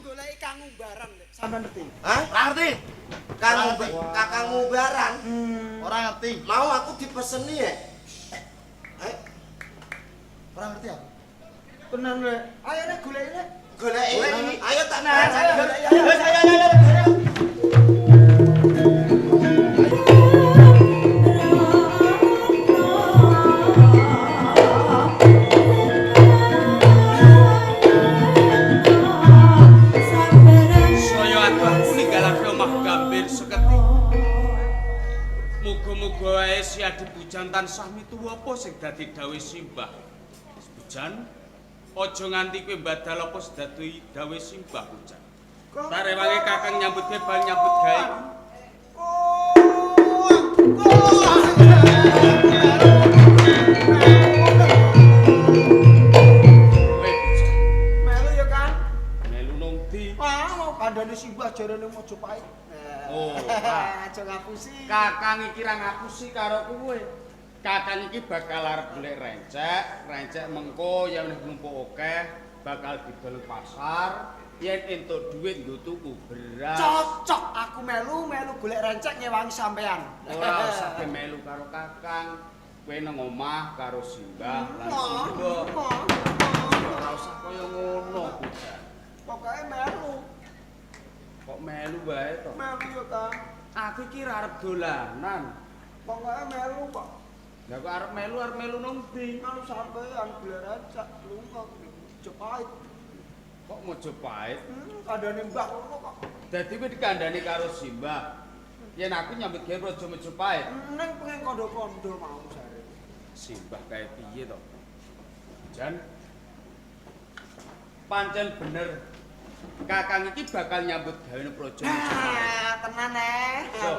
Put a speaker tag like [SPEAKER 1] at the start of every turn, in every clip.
[SPEAKER 1] goleki Kang Umbaran. Sampeyan ngerti?
[SPEAKER 2] Hah?
[SPEAKER 3] Ora ngerti.
[SPEAKER 2] Kakang Umbaran.
[SPEAKER 3] Ora ngerti.
[SPEAKER 2] Mau aku dipeseni ya?
[SPEAKER 3] Ora ngerti aku.
[SPEAKER 1] Tenan rek. Ayo nek goleki rek.
[SPEAKER 2] Goleki. Ayo tak
[SPEAKER 1] Nah, ayo.
[SPEAKER 4] Muga-muga wae si Adi Pujan tansah mituwa apa sing dadi dawuh Simbah. Pujan, aja nganti kowe badal apa sedadi dawuh Simbah Pujan. Sarewange Kakang nyambut bal nyambut gawe.
[SPEAKER 1] Melu ya kan?
[SPEAKER 4] Melu nang ndi?
[SPEAKER 1] Mau kandhane Simbah jarane Mojopahit.
[SPEAKER 4] Oh,
[SPEAKER 1] aja ngapusi.
[SPEAKER 4] Kakang iki ra ngapusi karo kowe. Kakang iki bakal arep golek rencek mengko yen numpuk akeh bakal didol pasar, yen entuk dhuwit nggo tuku beras.
[SPEAKER 1] Cocok aku melu golek rencek ngewangi sampean.
[SPEAKER 4] Ora usah melu karo Kakang. Kowe nang omah karo Simbah lan Simbah. Ora usah kaya ngono, Pujan.
[SPEAKER 1] Pokoke melu.
[SPEAKER 4] Kok melu wae to?
[SPEAKER 1] Melu ya ta.
[SPEAKER 4] Aku iki ra arep dolanan.
[SPEAKER 1] Pokoke melu kok.
[SPEAKER 4] Lah kok arep melu nang ndi?
[SPEAKER 1] Melu sampean golek rencek lunga Mojopahit.
[SPEAKER 4] Kok Mojopahit?
[SPEAKER 1] Kandhane Mbah ngono kok.
[SPEAKER 4] Dadi kowe dikandani karo Simbah. Yen aku nyambut gawe Praja Mojopahit.
[SPEAKER 1] Ning pengen kondo-kondo mau jare.
[SPEAKER 4] Simbah kae piye to? Jan. Pancen bener. Kakang iki bakal nyambut gawe Praja Mojopahit.
[SPEAKER 1] Tenan
[SPEAKER 4] So.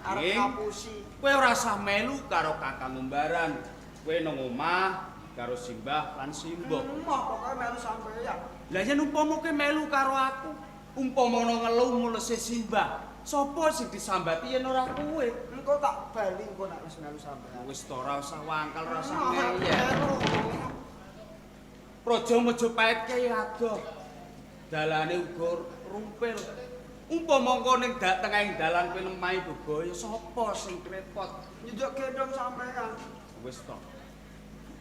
[SPEAKER 1] arep
[SPEAKER 4] Nggih.
[SPEAKER 1] ngapusi.
[SPEAKER 4] Kowe ora usah melu karo Kakang Umbaran. Kowe nang omah karo Simbah lan Simbah.
[SPEAKER 1] Mah pokoke melu sampean.
[SPEAKER 4] Lah yen umpama kowe melu karo aku, umpama ana ngeluh mulese Simbah, sapa sing disambati yen ora kowe?
[SPEAKER 1] Engko tak bali engko nek wis melu sampean.
[SPEAKER 4] Wis to ora usah wangkal, ora usah
[SPEAKER 1] Mah,
[SPEAKER 4] ngeyel.
[SPEAKER 1] melu.
[SPEAKER 4] Praja Mojopahit kaya adoh. Dalane uga rumpil. Umpama engko ning tengahing dalan kowe nemahi bebaya, sapa sing repot?
[SPEAKER 1] Nyujuk gendong sampean.
[SPEAKER 4] Wis to.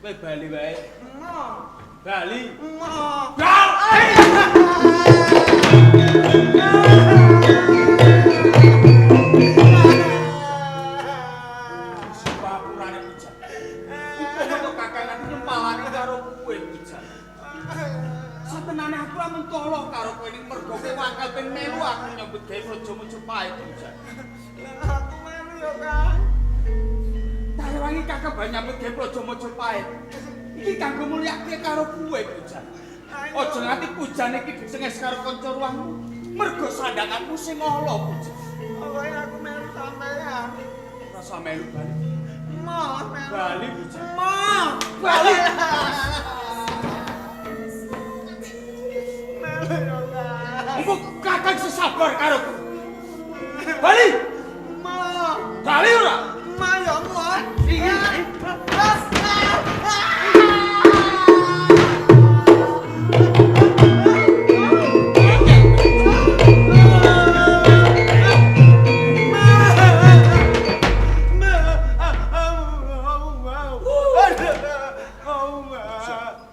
[SPEAKER 4] Kowe bali wae.
[SPEAKER 1] Mah.
[SPEAKER 4] Bali.
[SPEAKER 1] Mah.
[SPEAKER 4] Sepapurane Pujan. Umpama to kakangan nyempalane karo kowe Pujan. Satenane aku ra mentolo karo kowe ning mergo kowe wangkal ben melu aku nyambut gawe Praja Mojopahit Pujan.
[SPEAKER 1] Aku melu ya, Kang.
[SPEAKER 4] Tarewangi kakak ban nyambut gawe Praja Mojopahit. Iki kanggo mulyake karo kowe Pujan. Aja nganti Pujan iki disenges karo kanca ruangmu. Mergo sandanganmu sing ala Pujan.
[SPEAKER 1] Pokoke aku melu sampean.
[SPEAKER 4] Rasa melu bali.
[SPEAKER 1] Mah, melu.
[SPEAKER 4] Bali Pujan.
[SPEAKER 1] Mah.
[SPEAKER 4] Bali.
[SPEAKER 1] Melu ya, Kang.
[SPEAKER 4] Mbok kakang sesabar karo kowe. Bali.
[SPEAKER 1] Mah.
[SPEAKER 4] Bali ora?
[SPEAKER 1] Mah ya Allah.
[SPEAKER 4] Iya.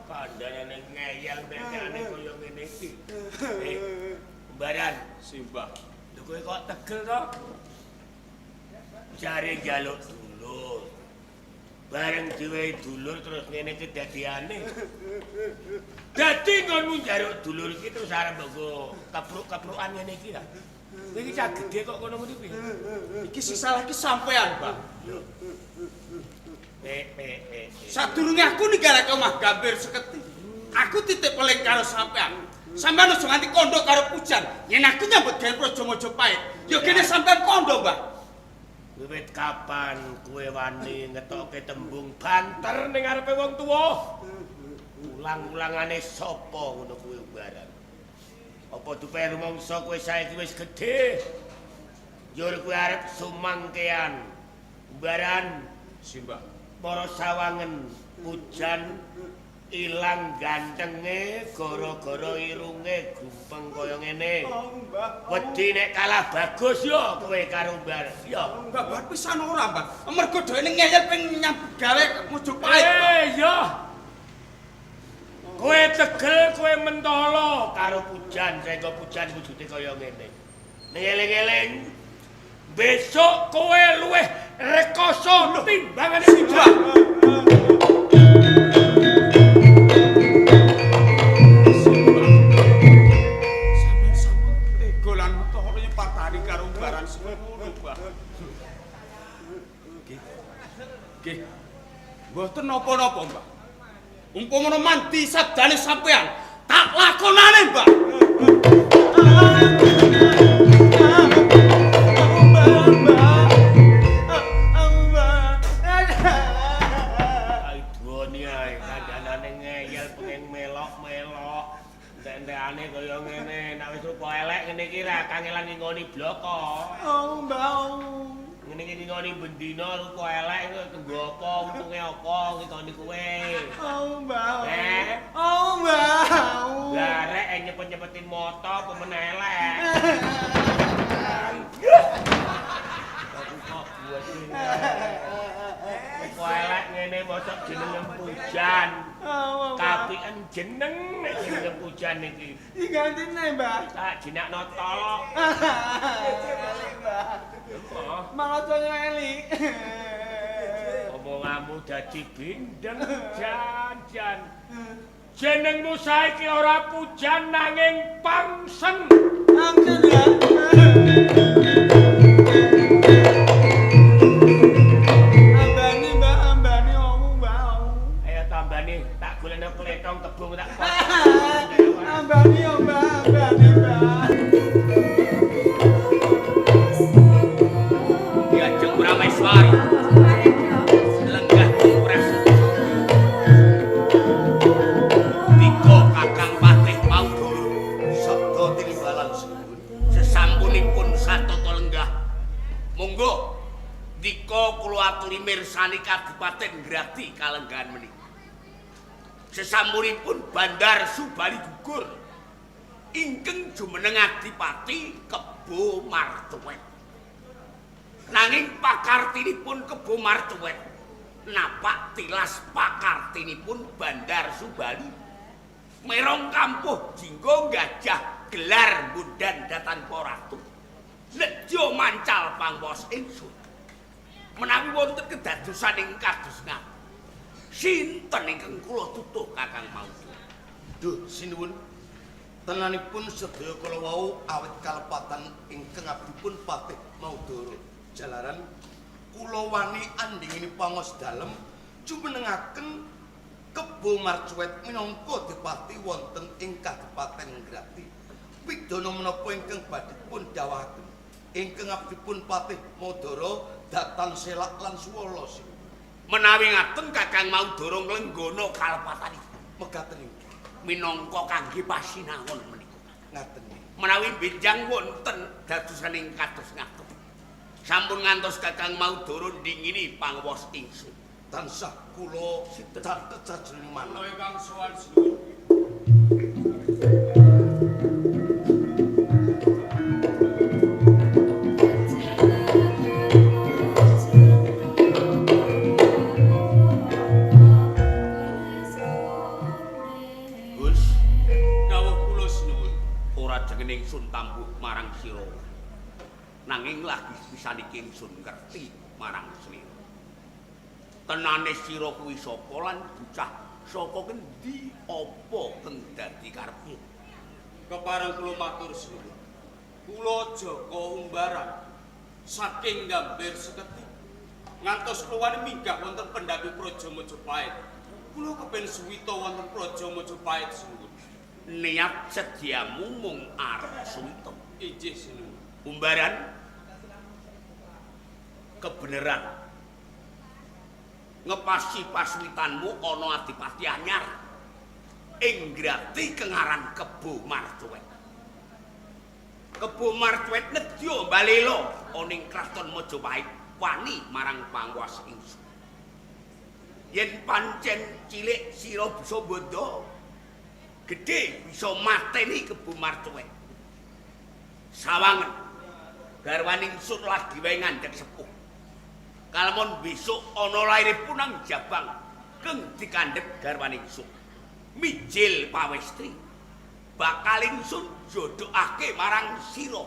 [SPEAKER 5] Kandhane ngeyel bekane koyo ngene iki. Umbaran,
[SPEAKER 4] Simbah.
[SPEAKER 5] lho kowe kok tegel to? Jare njaluk dulur. Bareng diwehi dulur terus ngene kedadiane. Dadi ngono njaluk dulur iki terus arep nggo kepruk-keprukan ngene iki ta. Kowe iki cah gedhe kok ngono ngene kuwi.
[SPEAKER 4] Iki sing salah iki sampean, Pak.
[SPEAKER 5] Eh.
[SPEAKER 4] Sadurunge aku ninggalake omah Gambir seketi. Aku titip peling karo sampean. Sampean aja nganti kondo karo Pujan. Yen aku nyambut gawe Praja Mojopahit, ya kene sampean kondo, Mbah.
[SPEAKER 5] Wiwit kapan kowe wani ngetokke tembung banter ning ngarepe wong tuwa? Ulang-ulangane sapa ngono kuwi Umbaran? Apa dupe rumangsa kowe saiki wis gedhe? Njur kowe arep sumangkean. Umbaran
[SPEAKER 4] Simbah.
[SPEAKER 5] para sawangen Pujan ilang gantenge gara-gara irunge gumpeng kaya ngene. Wedi nek kalah bagus yo kowe karo Mbar. Yo.
[SPEAKER 4] Mbak pisan ora, Mbak. Mergo dheweke ngeyel ping nyambut gawe Mojopahit.
[SPEAKER 5] Yo. Kowe tegel kowe mentolo karo Pujan, sehingga Pujan wujude kaya ngene. Ning eling-eling besok kowe luwih rekoso timbangane Pujan.
[SPEAKER 4] Nggih. Mboten napa-napa, Mbak. Umpama mandi sabdane sampean, tak lakonane, Mbak.
[SPEAKER 5] Aidoni ae kandhanane ngeyel pengen melok-melok. Entek-entekane kaya ngene, nek wis rupa elek ngene iki ra kangelan ngingoni bloko. Ngene iki ngingoni bendina rupa elek kanggo apa, untunge apa ngingoni kowe. Lah rek nyepet-nyepetin moto apa men elek. Aku kok buat ini. Kok elek ngene mosok jeneng Pujan. Kapiken jeneng nek jeneng Pujan iki.
[SPEAKER 1] Digantine, Mbak.
[SPEAKER 5] Tak jenakno tolok.
[SPEAKER 1] Malah nyeli.
[SPEAKER 5] Omonganmu dadi bindeng Jan. Jenengmu saiki ora Pujan nanging Pangsen.
[SPEAKER 1] Pangsen ya. Ambani, Mbak, ambani omu, Mbak.
[SPEAKER 5] Ayo tambani, tak golekno kletong kebung tak.
[SPEAKER 1] Ambani, Mbak, ambani, Mbak.
[SPEAKER 4] Diajeng Prameswari. Lenggah Pras. Dika Kakang Patih Maudoro
[SPEAKER 2] Sabda timbalan sinuwun.
[SPEAKER 4] sesampunipun satata lenggah. Monggo dika kula aturi mirsani Kabupaten Grati kalenggahan menika. Sesampunipun Bandar Subali gugur ingkang jumeneng Adipati Kebo Martuwet. Nanging pakartinipun Kebo Martuwet napak tilas pakartinipun Bandar Subali merong kampuh jinggo gajah gelar Bundan Datanpa Ratu nejo mancal pangwas ingsun menawi wonten kedadosan ing kados ngapa sinten ingkang kula tutuh Kakang Maudoro.
[SPEAKER 2] Duh sinuwun. Tenanipun sedaya kala wau awit kalepatan ingkang abdipun Patih Maudoro. Jalaran kula wani andhingini pangos dalem jumenengaken Kebo Marcuet minangka dipati wonten ing Kabupaten Grati. Pidana menapa ingkang badhe pun dawuhaken ingkang abdipun Patih Maudoro datan selak lan suwala.
[SPEAKER 4] Menawi ngaten Kakang Maudoro nglenggana kalepatan iki
[SPEAKER 2] Megaten inggih.
[SPEAKER 4] minangka kangge pasinawon menika.
[SPEAKER 2] Ngaten nggih.
[SPEAKER 4] Menawi benjang wonten dadosaning kados ngaten. Sampun ngantos Kakang Maudoro ndingini pangwas ingsun.
[SPEAKER 2] Tansah kula sitatet sajroning manah.
[SPEAKER 4] Kang sowan sinuwun.
[SPEAKER 2] Gus,
[SPEAKER 4] Dawuh kula sinuwun, ora jeneng ingsun tambuh marang sira. Nanging lagi pisaniki ingsun ngerti marang slira. Tenane sira kuwi sapa lan bocah saka kendi apa kang dadi karepmu? Kepareng kula matur sinuwun. Kula Joko Umbaran saking Gambir Seketi ngantos kula minggah wonten pendhapi Praja Mojopahit. Kula kepen suwita wonten Praja Mojopahit sinuwun. Niat sediamu mung arep suwita. Injih sinuwun. Umbaran kebeneran ngepasi pasuwitanmu ana adipati anyar ing Grati kengaran Kebo Marcuet. Kebo Marcuet nedya balela ana ing kraton Mojopahit wani marang pangwas ingsun. yen pancen cilik sira bisa bondo, gedhe bisa mateni Kebo Marcuek. Sawangen garwaning sun lagi wae ngandhek sepuh. Kalamun besok ana lairipun nang Jabang keng dikandhep garwaning sun. Mijil pawestri bakal ingsun jodhokake marang sira.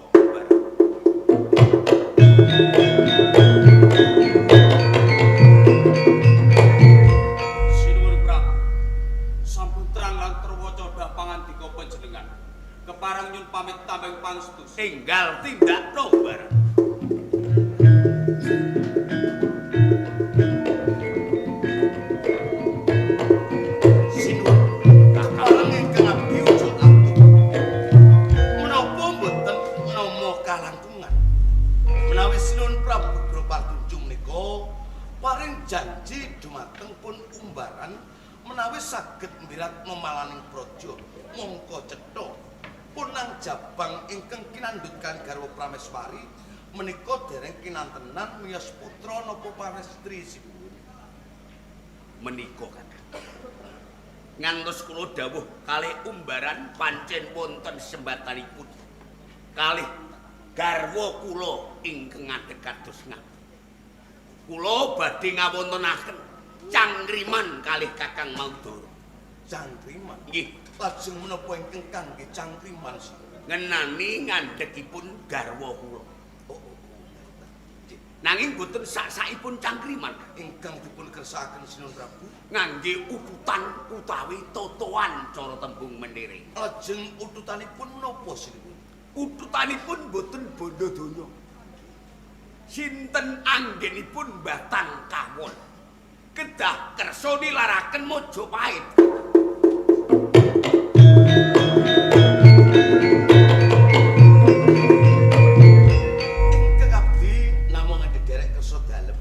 [SPEAKER 6] Sinuwun Prabu, sampun terang lan terwaca dah pangandika panjenengan. Keparang nyun pamit tambeng pangestus.
[SPEAKER 4] Enggal tindakno bareng.
[SPEAKER 2] Janji dumateng pun umbaran menawi saged mbirat memalaning praja mongko cetha pun nang Jabang ingkang kinandhutkan garwa Prameswari menika dereng kinantenan miyos putra napa pawestri sipun
[SPEAKER 4] menika Kakang. Ngantos kula dawuh kalih umbaran pancen wonten sembatanipun kalih garwa kula ingkang ngadhek kados ngapun. Kula badhe ngawontenaken cangkriman kalih Kakang Maudara.
[SPEAKER 2] Cangkriman?
[SPEAKER 4] Nggih.
[SPEAKER 2] Lajeng menapa ingkang kangge cangkriman sih?
[SPEAKER 4] Ngenani ngandhekipun garwa kula. Nanging boten sak-sakipun cangkriman
[SPEAKER 2] Ingkang dipun kersakaken Sinuwun Prabu
[SPEAKER 4] ngangge ututan utawi totoan cara tembung menire.
[SPEAKER 2] lajeng ututanipun menapa Sinuwun?
[SPEAKER 4] Ututanipun boten bondo donya. Sinten anggenipun Batang Kawon. Kedah kersa nilaraken Majapahit.
[SPEAKER 2] Ingkang abdi namung ndederek kersa dalem.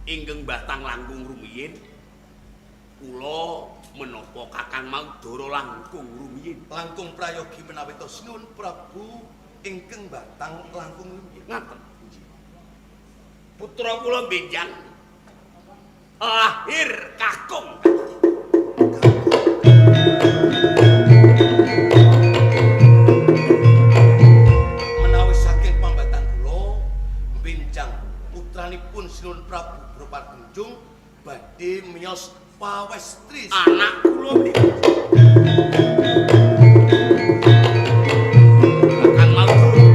[SPEAKER 4] Ingkang Batang langkung rumiyin kula menapa Kakang Maudara langkung rumiyin.
[SPEAKER 2] Langkung prayogi menawi to Sinuwun Prabu ingkang Batang langkung rumiyin.
[SPEAKER 4] Ngaten. Putra kula benjang lahir kakung.
[SPEAKER 2] Menawi saking pambatan kula benjang putranipun Sinuwun Prabu Bropardunjung badhe miyos pawestri
[SPEAKER 4] Anak kula menika. Kakang Maudara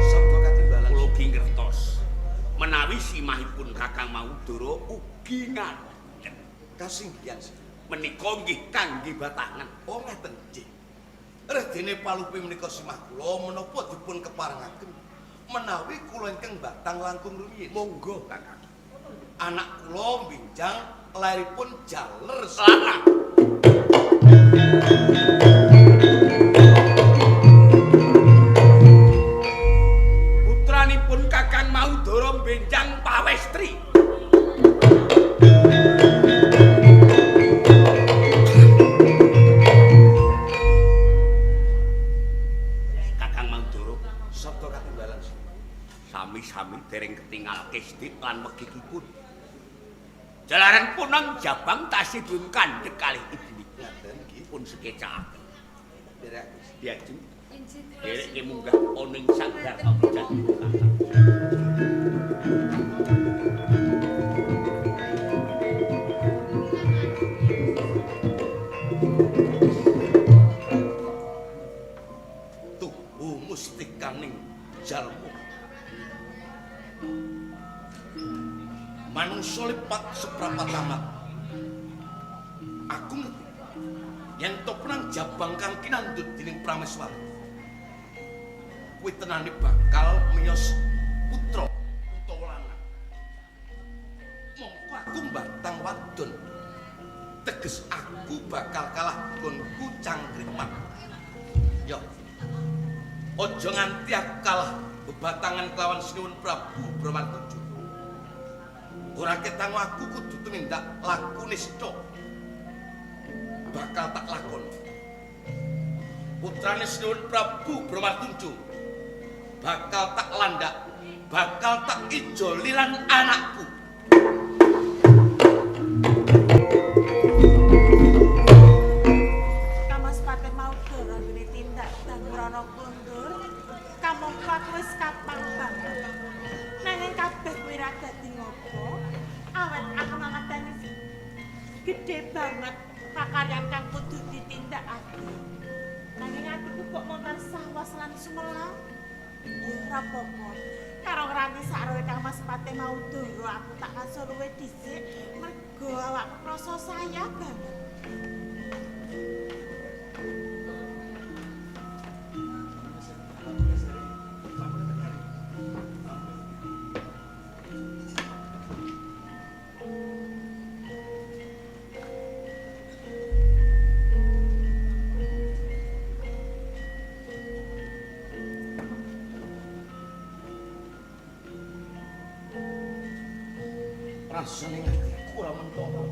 [SPEAKER 2] sabda katimbalan
[SPEAKER 4] kula ugi ngertos menawi simahipun Kakang Maudara ugi ngandhek
[SPEAKER 2] kasinggihan sih.
[SPEAKER 4] menika nggih kangge batangan.
[SPEAKER 2] Oh ngeten nggih. Redene palupi menika simah kula menapa dipun keparengaken menawi kula ingkang Batang langkung rumiyin.
[SPEAKER 4] Monggo Kakang.
[SPEAKER 2] Anak kula benjang lairipun jaler.
[SPEAKER 4] Lanang. Putranipun Kakang Maudara benjang pawestri. Kakang Maudara
[SPEAKER 2] Sabda katimbalan sih.
[SPEAKER 4] sami-sami dereng ketingal kestit lan megikipun. Jalaran punang Jabang tasihipun kandhek kalih ibunipun.
[SPEAKER 2] Ngaten nggih.
[SPEAKER 4] Pun sekecakaken.
[SPEAKER 2] Derek.
[SPEAKER 4] Diajeng derek munggah ana ing sanggar pabujan.
[SPEAKER 2] Tuhu mustikaning jalma. Manungsa lipat seprapat amat. Aku ngerti yen to penang Jabang kang kinandhut dening Prameswari. Kuwi tenane bakal miyos putra utawa lanang. Mongko aku Batang wadon. Teges aku bakal kalah gonku cangkriman. Yo. Aja nganti aku kalah bebatangan kelawan Sinuwun Prabu Bropardunjung. Ora ketang aku kudu tumindak laku nista. Bakal tak lakon. Putrane Sinuwun Prabu Bropardunjung bakal tak landak, bakal tak ijoli lan anakku.
[SPEAKER 7] krana kondur, kamangka aku wis kapal banget. Nanging kabeh kuwi ra dadi ngopo, awet aku mangateni gedhe banget pakaryan kang kudu ditindakake. Nanging atiku kok montar sawas lan sumelang. Ya ora apa-apa. Karo ngrani sakroe kang Mas Pate mau doro aku tak kasur luwih dhisik mergo awakku krasa saya banget.
[SPEAKER 2] Rasane atiku ora mentolo.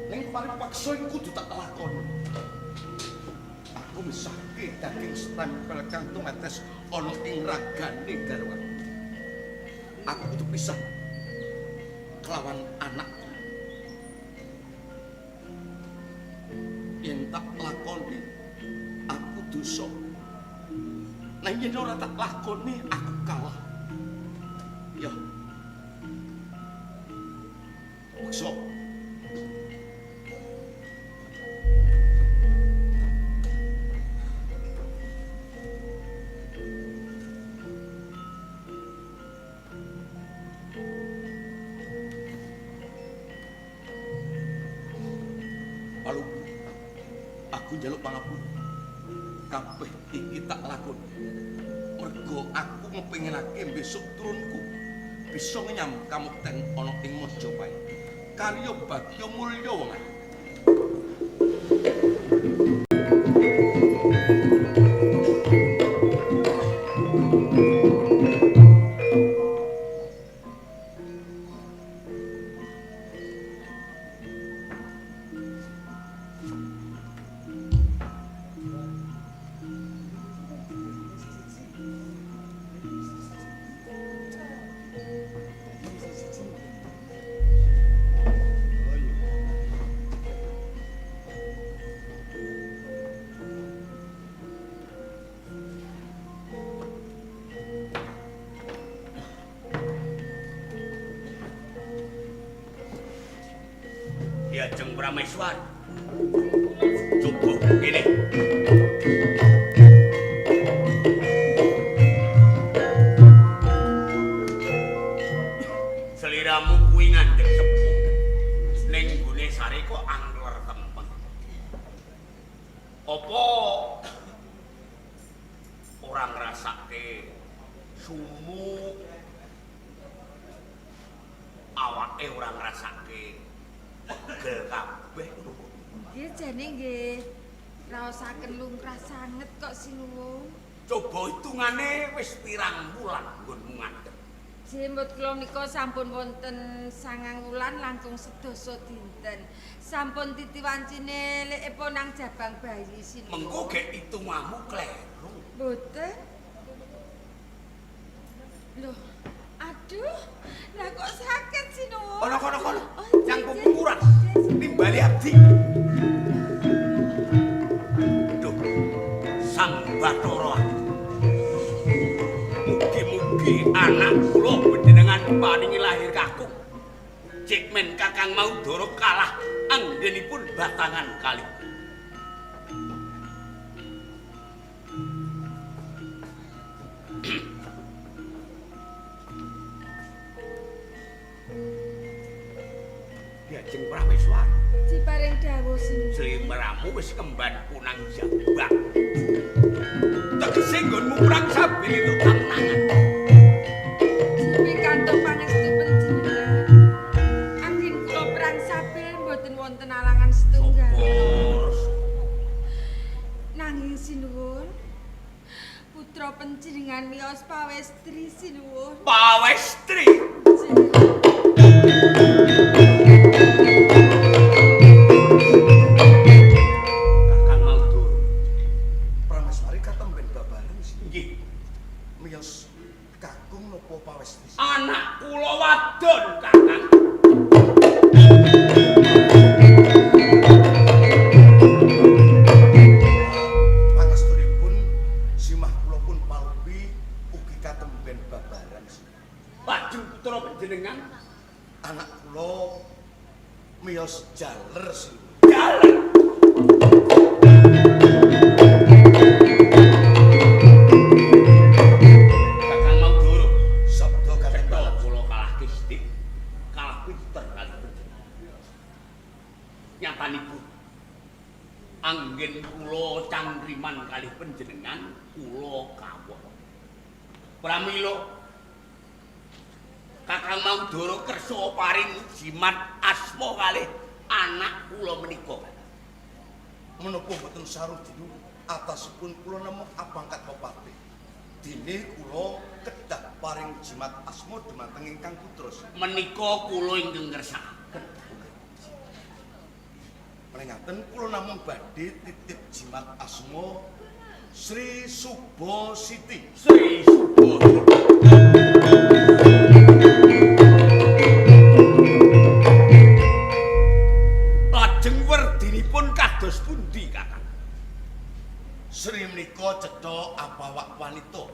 [SPEAKER 2] Ning paripaksa iku kudu tak lakoni. Aku misahke daging stempel kang tumetes ana ing ragane garwaku. Aku kudu pisah kelawan anakku. Yen tak lakoni aku dosa. Nek yen ora tak lakoni aku kalah. Ya. So. Lalu aku njaluk pangapura. Kabeh iki tak lakoni. Mergo aku ngepenginake besok turunku bisa ngenyam kamukten ana ing Majapahit. Karya Bagya Mulya wong. Diajeng Prameswar. Coba ini. Seliramu kuwi ngandhek sepuh. Ning gone sare kok angler tempeng. Apa ora ngrasake sumu awake ora ngrasake pegel kabeh.
[SPEAKER 8] Nggih jane nggih raosaken lumrah sanget kok sinuwun.
[SPEAKER 2] Coba hitungane wis pirang wulan nggonmu ngadeg.
[SPEAKER 8] Jembut kula menika sampun wonten 9 wulan langkung 10 dinten. Sampun titiwancine lekipun nang jabang bayi sinuwun.
[SPEAKER 2] Mengko gek hitunganmu kleru.
[SPEAKER 8] Mboten. Loh, aduh. Lah kok sakit sinuwun?
[SPEAKER 2] Kono. Yang pungkuran. Timbali abdi. Duh. Sang Bathara. Mugi-mugi anak kula panjenengan paringi lahir kakung. Cek men Kakang Maudara kalah anggenipun batangan kali. Diajeng Prameswar.
[SPEAKER 8] Ciparing dawuh sinuwun.
[SPEAKER 2] Slimramu wis kemban punang jambak. Tegese nggonmu perang sabil itu tangan.
[SPEAKER 8] Pikantuk pangestu panjenengan. Anggen kula perang sabil mboten wonten alangan setunggal. Nanging sinuwun putra panjenengan miyos pawestri sinuwun.
[SPEAKER 2] Pawestri. Kakang Maudara. Prameswari katemben babaran sih. Nggih. Miyos kakung napa pawestri? Anak kula wadon, Kakang. Pangestu miyos jaler sih.
[SPEAKER 5] Jaler.
[SPEAKER 6] Kakang Maudoro,
[SPEAKER 2] Sabda Kakang
[SPEAKER 6] cetha
[SPEAKER 2] Balas.
[SPEAKER 6] kula kalah kistik, kalah pinter kali panjenengan. Nyatanipun anggen kula cangkriman kali panjenengan kula kawon. Pramila Kakang Maudoro kersa paring jimat asma kalih anak kula menika.
[SPEAKER 2] Menapa boten sarujinu atasipun kula namung abangkat pepatih. Dene kula kedah paring jimat asma dumateng ingkang Putros.
[SPEAKER 6] Menika kula ingkang ngersakaken.
[SPEAKER 2] Menengaten kula namung badhe titip jimat asma Sri Suba Siti.
[SPEAKER 6] Sri Suba. Lajeng werdinipun kados pundi, Kakang?
[SPEAKER 2] Sri menika cetha apawak wanita.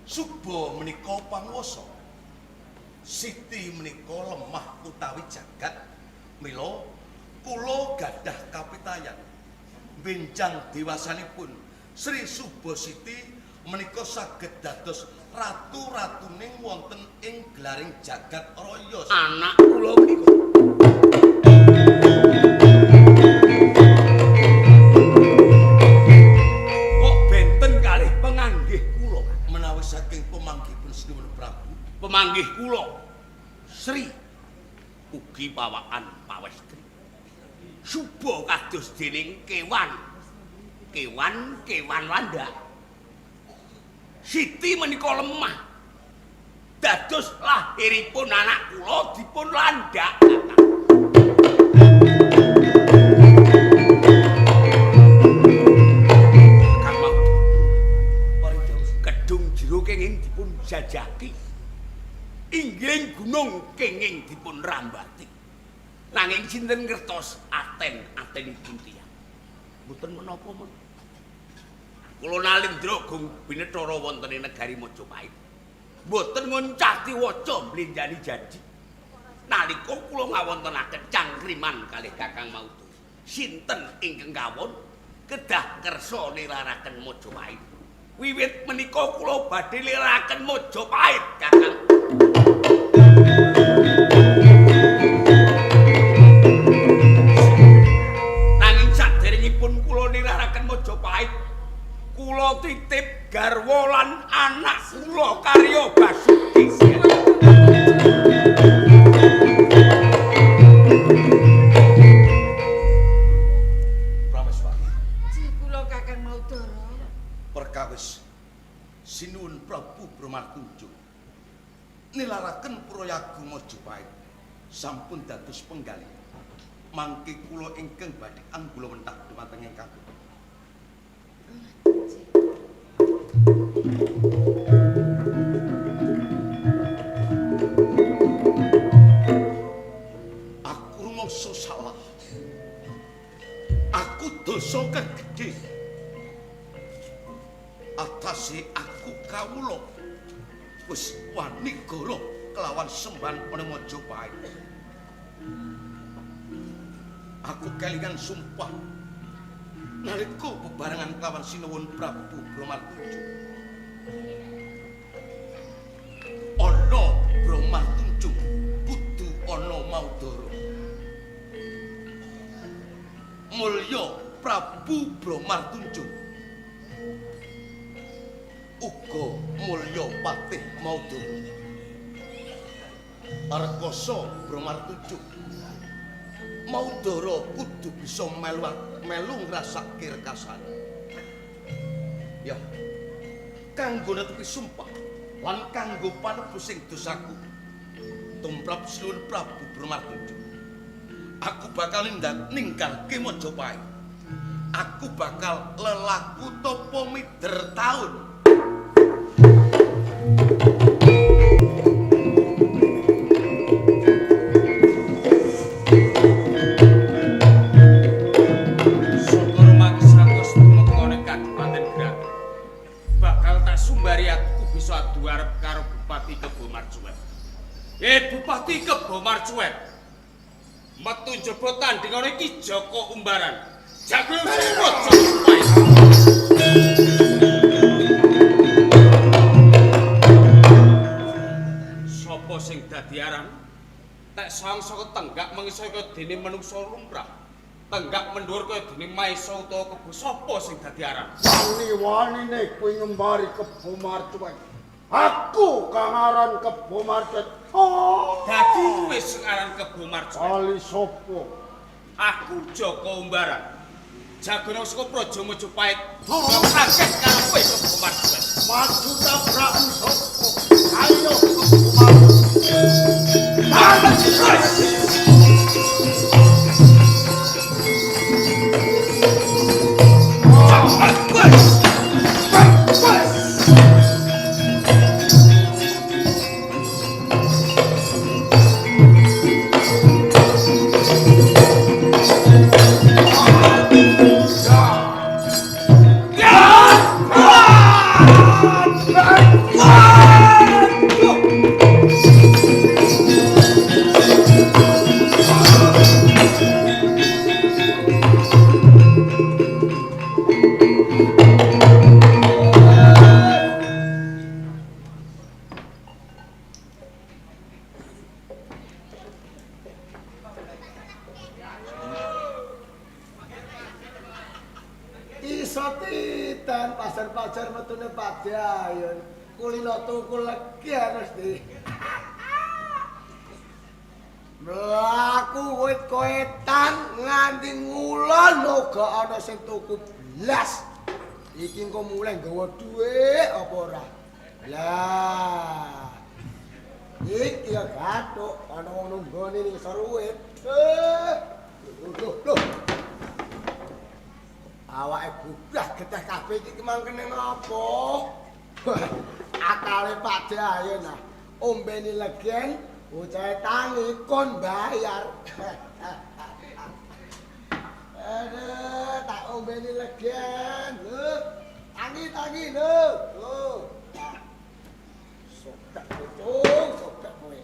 [SPEAKER 2] Suba menika panguwasa. Siti menika lemah utawi jagat. Mila kula gadah kapitayan. Benjang dewasanipun Sri Suba Siti menika saged dados ratu-ratuning wonten ing gelaring jagat raya.
[SPEAKER 6] Anak kula menika. Kok benten kalih penganggih kula?
[SPEAKER 2] Menawi saking pemanggihipun Sinuwun Prabu,
[SPEAKER 6] Pemanggih kula Sri ugi pawakan pawestri. Suba kados dening kewan landak. Siti menika lemah. Dados lahiripun anak kula dipun landak. Kang Mau,
[SPEAKER 2] paridawuh
[SPEAKER 6] gedung jero kenging dipun jajaki. Inggih gunung kenging dipun rambati. Nanging sinten ngertos aten-atenipun tiyang. Mboten menapa men. Kula Nalendra gung binethara wonten ing negari Majapahit. Mboten ngoncati waca mlenjani janji. Nalika kula ngawontenaken cangkriman kalih Kakang Maudoro, sinten ingkang kawon kedah kersa nilaraken Majapahit. Wiwit menika kula badhe nilaraken Majapahit, Kakang. Nanging saderengipun kula nilaraken Majapahit, kula titip garwa lan anak kula karya Basuki.
[SPEAKER 2] Prameswari
[SPEAKER 8] Ji kula Kakang Maudoro.
[SPEAKER 2] perkawis Sinuwun Prabu Bromartunjuk nilaraken Prayaga Majapahit sampun dados penggalih. Mangke kula ingkang badhe anggula wentak dumateng ingkang aku rumangsa salah. Aku dosa kang gedhe. Atase aku kawula wis wani goro kelawan semban ana Majapahit. Aku kelingan sumpah nalika bebarengan kelawan Sinuwun Prabu Bromartunjuk. Ana Bromartunjuk kudu ana Maudoro. Mulya Prabu Bromartunjuk uga mulya Patih Maudoro. Arkasa Bromartunjuk Maudoro kudu bisa melu ngrasake rekasan. Ya, kanggo netepi sumpah lan kanggo panebu sing dosaku tumrap Sinuwun Prabu Bromartunjuk, aku bakal ninggalke Majapahit. Aku bakal lelaku topo mider taun.
[SPEAKER 6] Syukur maksakus tumeka ning Kabupaten Grak. Bakal tak sumbari aku bisa adu arep karo Bupati Kebo Marcuet. Bupati Kebo Marcuet.
[SPEAKER 4] metu njaba tandhingane iki Joko Umbaran. Jago Raja. Sapa sing dadi aran? Tek sang saka tenggak mengisor kaya dene manungsa lumrah. Tenggak mendhuwur kaya dene maisa utawa kebo sapa sing dadi aran?
[SPEAKER 1] Wani-wanine kuwi ngembari Kebo Marcuet. Aku kang aran Kebo Marcuet.
[SPEAKER 4] Dadi kowe sing aran Kebo Marcuet.
[SPEAKER 1] Ali sapa?
[SPEAKER 4] Aku Joko Umbaran. Jagono saka Praja Majapahit. Kaget karo kowe Kebo Marcuet.
[SPEAKER 1] Maju tabrakan sapa? Ayo Kebo Marcuet. Sotitan pasar-pasar metune Padayon. Kulino tuku legian mesti. Mlaku wit-wetan nganti ngulon uga ana sing tuku blas. Iki engko mulai nggawa dhuwit apa ora? Lah. Iki ya gathuk ana wong nunggone ning isor wit. Loh. Awake bublah getah kabeh iki mangkene ngopo? Akale Pak Dayon nah. Ombeni legen, ucahe tangi kon bayar. Aduh, tak ombeni legen. Lho, tangi lho. Lho. Sodak kowe.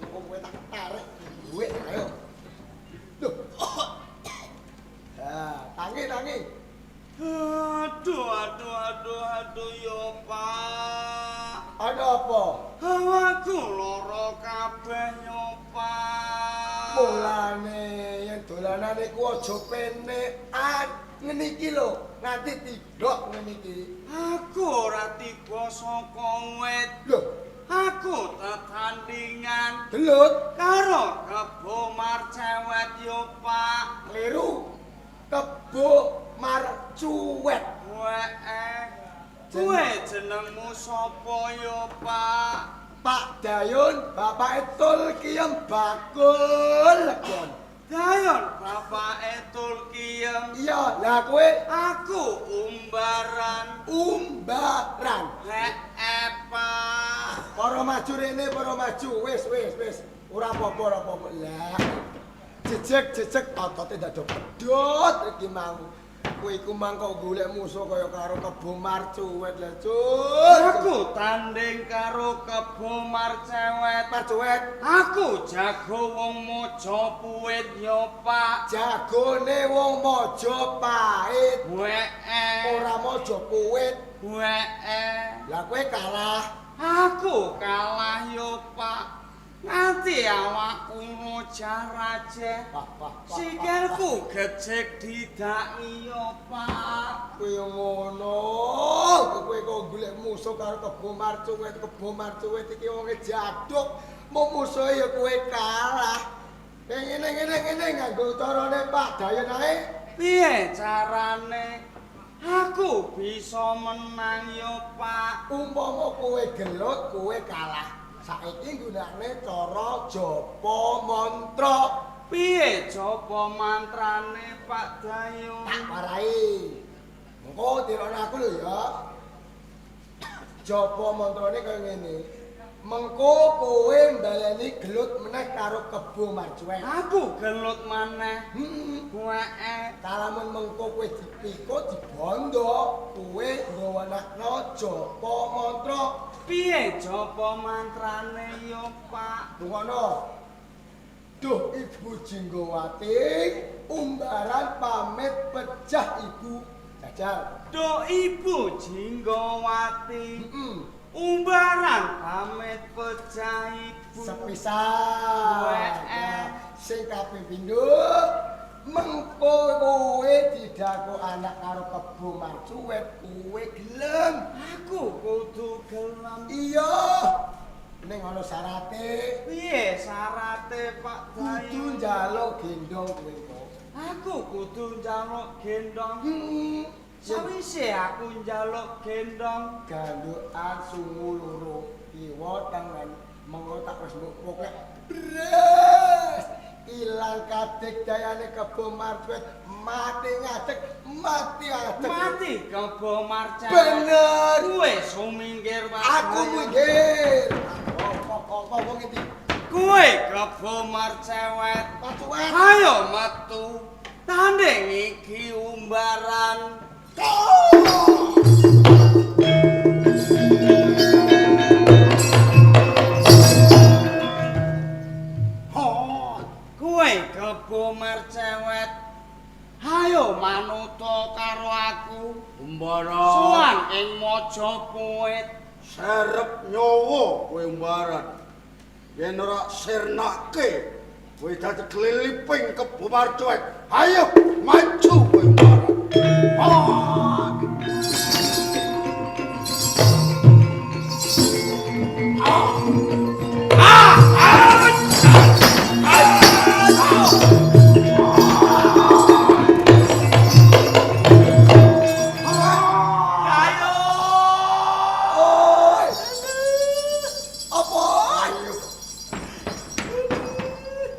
[SPEAKER 1] Kowe tak tarik duit ayo. Loh. Tangi.
[SPEAKER 4] Aduh ya Pak.
[SPEAKER 1] Ada apa?
[SPEAKER 4] Awakku lara kabeh yo Pak.
[SPEAKER 1] Mulane yen dolanane ku aja penekan. Ngene iki lho, nganti tidok ngene iki.
[SPEAKER 4] Aku ora tiba saka wit.
[SPEAKER 1] Lho,
[SPEAKER 4] aku tetandingan
[SPEAKER 1] gelut
[SPEAKER 4] karo Kebo Marcuet yo Pak.
[SPEAKER 1] Kleru. Kebo Marcuet.
[SPEAKER 4] Kowe jenengmu sapa yo Pak?
[SPEAKER 1] Pak Dayon, Bapak Tulkiem Bakul Legon.
[SPEAKER 4] Dayon, Bapak Tulkiem.
[SPEAKER 1] Iya, lah kowe
[SPEAKER 4] aku Umbaran. Pak.
[SPEAKER 1] Para maju rene, para maju. Wis. Ora apa-apa. Lah. Jejeg otote dadi pedhot iki mau. Kowe iku mangko golek musuh kaya karo Kebo Marcuet lho, Cuk.
[SPEAKER 4] Aku tanding karo Kebo Marcuet. Aku jago wong Majapahit yo Pak.
[SPEAKER 1] Jagone wong Majapahit. Ora Majapahit. Lah kowe kalah.
[SPEAKER 4] Aku kalah yo Pak. Nganti awakku ngojaraje. Sikilku gecek didaki yo Pak.
[SPEAKER 1] Kowe ngono. Kowe kok golek musuh karo Kebo Marcuet iki wonge jaduk. Mau musuhe ya kowe kalah. Ngene nganggo carane Pak Dayon ae.
[SPEAKER 4] Piye carane? Aku bisa menang yo Pak.
[SPEAKER 1] Umpama kowe gelut, kowe kalah. Saiki gunane cara japa mantra.
[SPEAKER 4] Piye japa mantrane Pak Dayon?
[SPEAKER 1] Tak parai. Engko dirone aku lho ya. Japa mantrane kaya ngene. Mengko kowe mbaleni gelut meneh karo Kebo Marcuet.
[SPEAKER 4] Aku gelut maneh.
[SPEAKER 1] Kalamun mengko kowe dipikut dibondo, kowe nggawanakno japa mantra.
[SPEAKER 4] Piye japa mantrane yo Pak?
[SPEAKER 1] Dungono. Duh Ibu Jinggowati, umbaran pamit pecah Ibu. Jajal.
[SPEAKER 4] Duh Ibu Jinggowati. Umbaran pamit pecah Ibu.
[SPEAKER 1] Sepisan. Sing kaping pindho mengko kowe didako anak karo Kebo Marcuwet, kowe gelem.
[SPEAKER 4] Aku kudu gelem.
[SPEAKER 1] Iya. Ning ana syarate.
[SPEAKER 4] Piye syarate Pak Dayo?
[SPEAKER 1] Kudu njaluk gendong kowe kok.
[SPEAKER 4] Aku kudu njaluk gendong. Sawise aku njaluk gendong,
[SPEAKER 1] Gandukan sungu loro, kiwa tengen, mengko tak wis mbok poklek. Bres! Ilang kadek dayane Kebo Marcuwet, mati ngadeg, mati ngadeg.
[SPEAKER 4] mati Kebo Marcuwet.
[SPEAKER 1] Bener.
[SPEAKER 4] Kowe suminggir Pak
[SPEAKER 1] Aku
[SPEAKER 4] Dayo.
[SPEAKER 1] minggir. Kok ngendi?
[SPEAKER 4] Kowe Kebo Marcuwet.
[SPEAKER 1] Marcuwet.
[SPEAKER 4] Ayo metu. Tanding iki umbaran. Kowe Kebo Marcuwet. Ayo manuta karo aku.
[SPEAKER 3] Umbaran.
[SPEAKER 4] Sowan ing Majapahit.
[SPEAKER 3] Serep nyawa kowe umbaran. Yen ora sirnake, kowe dadi kliliping Kebo Marcuwet. Ayo maju kowe umbaran.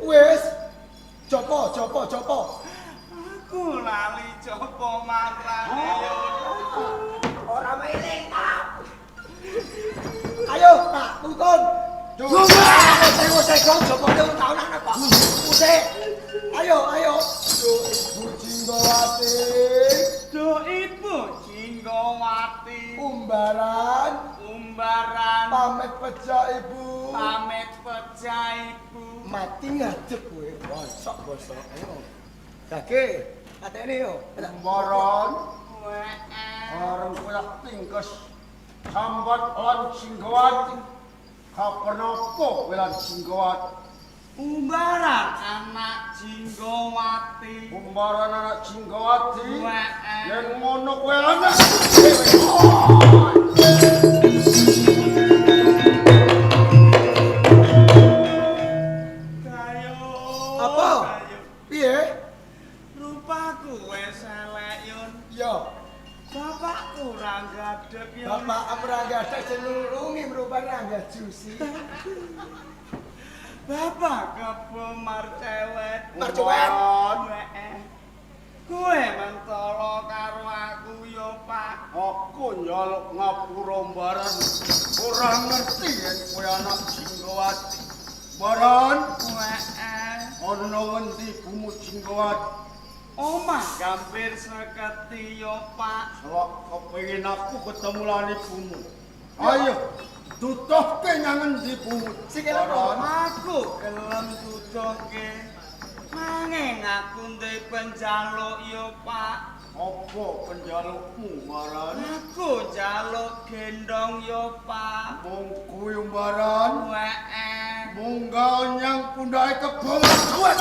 [SPEAKER 1] Wis. Jopo.
[SPEAKER 4] Aku lali coba mantrane.
[SPEAKER 1] Ora meling ta. Ayo, Pak, tuntun. Usai jopo tahun anak, Pak. Usai. Ayo. Ibu Jinggowati.
[SPEAKER 4] Duh Ibu Jinggowati.
[SPEAKER 1] Umbaran pamit pecah Ibu.
[SPEAKER 4] Pamit pecah Ibu.
[SPEAKER 1] Mati ngadeg kowe. Bosok. Ayo. Dage, katene yo.
[SPEAKER 3] Umbaran.
[SPEAKER 4] Wee.
[SPEAKER 3] Orang kowe tingkes sambat lan Jinggowati. Kapan apa kowe lan Jinggowati?
[SPEAKER 4] Umbaran anak Jinggowati.
[SPEAKER 3] Umbaran anak Jinggowati.
[SPEAKER 4] Wee.
[SPEAKER 3] Yen ngono kowe anak.
[SPEAKER 4] Dayo.
[SPEAKER 1] Apa?
[SPEAKER 4] Dayo.
[SPEAKER 1] Piye?
[SPEAKER 4] Rupaku wis elek yun.
[SPEAKER 1] Yo,
[SPEAKER 4] Bapakku ora gadeg yun.
[SPEAKER 1] Bapak amrangga jenulungi merupakan rangga jusi.
[SPEAKER 4] Bapak Kebo Marcuwet.
[SPEAKER 1] Marcuwet.
[SPEAKER 4] Wee. Kowe mentolo karo aku yo, Pak.
[SPEAKER 3] Aku njaluk ngapura umbaran. Ora ngerti yen kowe anak Jinggowati. Baran,
[SPEAKER 4] Wee.
[SPEAKER 3] ana ngendi ibumu Jinggowati?
[SPEAKER 4] Omah gampir seketi yo, Pak.
[SPEAKER 3] Selak kepengin aku ketemu lan ibumu. Ayo, tutuhke nang ngendi ibumu.
[SPEAKER 1] Sikile
[SPEAKER 3] Baran.
[SPEAKER 4] Aku gelem tutuhke. Nanging aku ndek penjaluk yo, Pak.
[SPEAKER 3] Apa penjalukmu, Baran?
[SPEAKER 4] Aku njaluk gendong yo, Pak.
[SPEAKER 3] Mung kuwi umbaran.
[SPEAKER 4] Wee.
[SPEAKER 3] Munggah nyang pundake Kebo Marcuwet.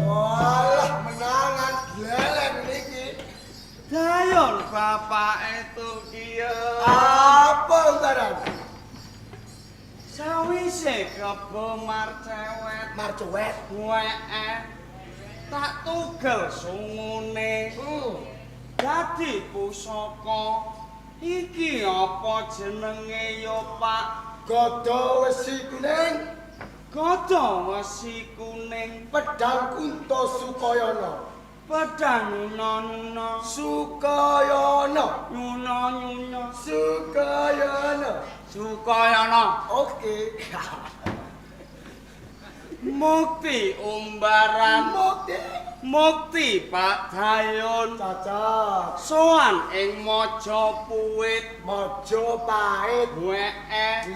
[SPEAKER 1] Walah, menangan glelen niki.
[SPEAKER 4] Dayon bapake Turkiya.
[SPEAKER 1] Apa umbaran?
[SPEAKER 4] Sawise Kebo Marcuwet.
[SPEAKER 1] Marcuwet.
[SPEAKER 4] Wee. Tak tugel sungune. Dadi pusaka. Iki apa jenenge yo, Pak?
[SPEAKER 1] Godho wesi kuning.
[SPEAKER 4] Kaca wesi kuning,
[SPEAKER 1] pedang Kunto Sukayana.
[SPEAKER 4] pedang nuna-nuna,
[SPEAKER 1] Sukayana.
[SPEAKER 4] nyuna-nyuna,
[SPEAKER 1] Sukayana.
[SPEAKER 4] Sukayana,
[SPEAKER 1] Oke.
[SPEAKER 4] mukti umbaran,
[SPEAKER 1] Mukti.
[SPEAKER 4] mukti Pak Dayon,
[SPEAKER 1] Cocok.
[SPEAKER 4] soan ing Majapuit,
[SPEAKER 1] Mojopahit.
[SPEAKER 4] wee,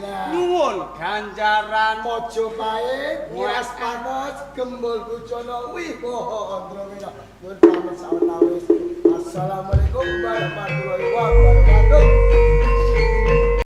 [SPEAKER 1] Lah.
[SPEAKER 4] nyuwun ganjaran,
[SPEAKER 1] Mojopahit.
[SPEAKER 4] Wes.
[SPEAKER 1] Wias panas. Gembul Bucana. Wiboho Andrawina. Nun pamit sawetawis. Assalamualaikum warahmatullahi wabarakatuh.